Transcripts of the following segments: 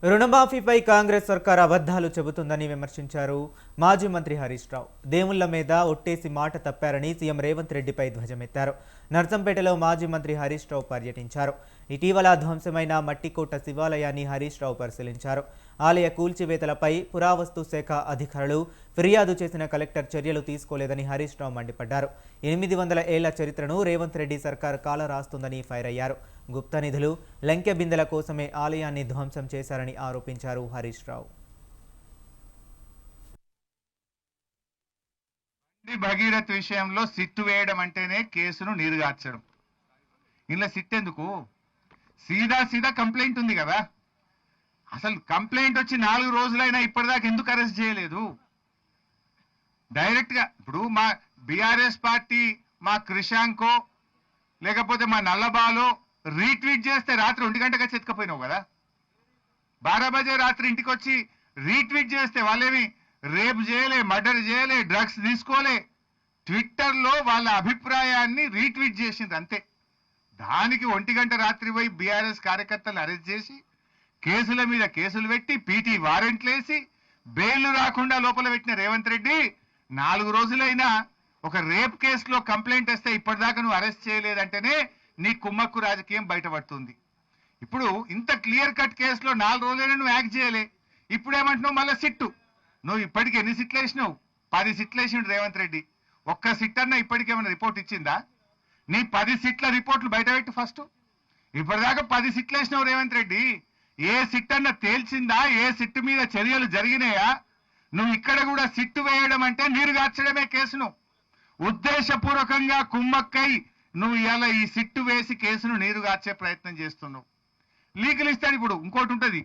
రుణమాఫీపై కాంగ్రెస్ సర్కార్ అబద్ధాలు చెబుతుందని విమర్శించారు మాజీ మంత్రి హరీష్ రావు. దేవుళ్ల మీద ఒట్టేసి మాట తప్పారని సీఎం రేవంత్ రెడ్డిపై ధ్వజమెత్తారు. నర్సంపేటలో మాజీ మంత్రి హరీష్ రావు పర్యటించారు. ఇటీవల ధ్వంసమైన మట్టికోట శివాలయాన్ని హరీష్ రావు పరిశీలించారు. ఆలయ కూల్చివేతలపై పురావస్తు శాఖ అధికారులు ఫిర్యాదు చేసిన కలెక్టర్ చర్యలు తీసుకోలేదని హరీష్ రావు మండిపడ్డారు. 800 ఏళ్ల చరిత్రను రేవంత్ రెడ్డి సర్కార్ కాల రాస్తుందని ఫైర్ అయ్యారు. గుప్త నిధులు, లంకె బిందెల కోసమే ఆలయాన్ని ధ్వంసం చేశారని ఆరోపించారు హరీష్ రావు. భగీరథ్ విషయంలో సిట్టు వేయడం అంటేనే కేసును నీరుగార్చడం. ఇలా సిట్టెందుకు? సీదా కంప్లైంట్ ఉంది కదా. అసలు కంప్లైంట్ వచ్చి 4 రోజులైనా ఇప్పటిదాకా ఎందుకు అరెస్ట్ చేయలేదు? డైరెక్ట్ గా ఇప్పుడు మా బీఆర్ఎస్ పార్టీ మా క్రిషాంకో లేకపోతే మా నల్లబాలో రీట్వీట్ చేస్తే రాత్రి 1 గంటగా చెతకపోయినావు కదా. 12 బజే రాత్రి ఇంటికి వచ్చి రీట్వీట్ చేస్తే వాళ్ళేమి రేప్ చేయలే, మర్డర్ చేయలే, డ్రగ్స్ తీసుకోలే. ట్విట్టర్లో వాళ్ళ అభిప్రాయాన్ని రీట్వీట్ చేసింది అంతే. దానికి 1 గంట రాత్రి పోయి బీఆర్ఎస్ కార్యకర్తలు అరెస్ట్ చేసి కేసుల మీద కేసులు పెట్టి పీటీ వారెంట్లు వేసి బెయిల్ రాకుండా లోపల పెట్టిన రేవంత్ రెడ్డి 4 రోజులైనా ఒక రేప్ కేసులో కంప్లైంట్ వస్తే ఇప్పటిదాకా నువ్వు అరెస్ట్ చేయలేదంటేనే నీ కుమ్మక్కు రాజకీయం బయటపడుతుంది. ఇప్పుడు ఇంత క్లియర్ కట్ కేసులో 4 రోజులైనా నువ్వు యాక్ట్ చేయలే. ఇప్పుడు ఏమంటున్నావు మళ్ళీ సిట్టు? నువ్వు ఇప్పటికి ఎన్ని సిట్లు వేసినావు? 10 సిట్లు వేసిండు రేవంత్ రెడ్డి. ఒక్క సిట్ అన్నా ఇప్పటికేమైనా రిపోర్ట్ ఇచ్చిందా? నీ 10 సిట్ల రిపోర్ట్లు బయట పెట్టు ఫస్ట్. ఇప్పటిదాకా 10 సిట్లు వేసినావు రేవంత్ రెడ్డి. ఏ సిట్ అన్నా తేల్చిందా? ఏ సిట్టు మీద చర్యలు జరిగినాయా? నువ్వు ఇక్కడ కూడా సిట్టు వేయడం అంటే నీరుగార్చడమే కేసును. ఉద్దేశపూర్వకంగా కుమ్మక్కై నువ్వు ఇలా ఈ సిట్టు వేసి కేసును నీరుగార్చే ప్రయత్నం చేస్తున్నావు. లీగల్ ఇస్తాను. ఇప్పుడు ఇంకోటి ఉంటుంది.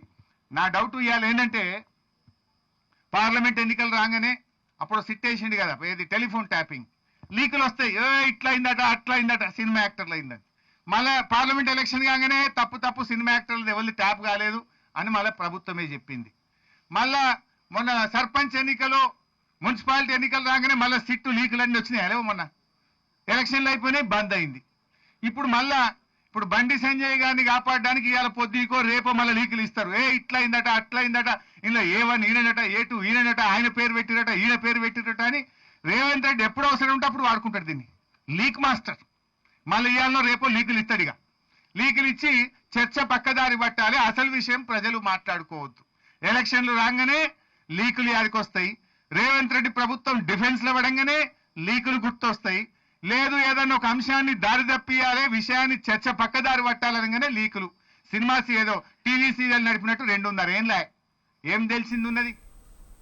నా డౌట్ ఇవాళ ఏంటంటే పార్లమెంట్ ఎన్నికలు రాగానే అప్పుడు సిట్ వేసిండు కదా, ఏది టెలిఫోన్ ట్యాపింగ్ లీకులు వస్తాయి. ఇట్లా అయిందట, అట్లా అయిందట, సినిమా యాక్టర్లు అయిందని. మళ్ళీ పార్లమెంట్ ఎలక్షన్ కాగానే తప్పు సినిమా యాక్టర్లు ఎవరిని ట్యాప్ కాలేదు అని మళ్ళీ ప్రభుత్వమే చెప్పింది. మళ్ళా మొన్న సర్పంచ్ ఎన్నికలు, మున్సిపాలిటీ ఎన్నికలు రాగానే మళ్ళీ సిట్టు లీకులన్నీ వచ్చినాయి. అలేవో మొన్న ఎలక్షన్లు అయిపోయినాయి, బంద్ అయింది. ఇప్పుడు బండి సంజయ్ గారిని కాపాడడానికి ఇవాళ పొద్దుకో రేపో మళ్ళీ లీకులు ఇస్తారు. ఇట్లా అయిందట, అట్లా అయిందట, ఇందులో A1 ఈయనట, A2 ఈయనట, ఆయన పేరు పెట్టిరట, ఈయన పేరు పెట్టిరట అని రేవంత్ రెడ్డి ఎప్పుడు అవసరం ఉంటే అప్పుడు వాడుకుంటాడు దీన్ని. Leak master. మళ్ళీ ఇవాళ రేపో లీకులు ఇస్తాడు. ఇక లీకులు ఇచ్చి చర్చ పక్కదారి పట్టాలి. అసలు విషయం ప్రజలు మాట్లాడుకోవద్దు. ఎలక్షన్లు రాగానే లీకులు యాడికి వస్తాయి. రేవంత్ రెడ్డి ప్రభుత్వం డిఫెన్స్ లో పడంగానే లీకులు గుర్తొస్తాయి. లేదు ఏదన్నా ఒక అంశాన్ని దారి తప్పియాలి, విషయాన్ని చర్చ పక్కదారి పట్టాలనగానే లీకులు. సినిమా ఏదో టీవీ సీరియల్ నడిపినట్టు 2.5 ఏళ్ళ ఏం తెలిసింది ఉన్నది.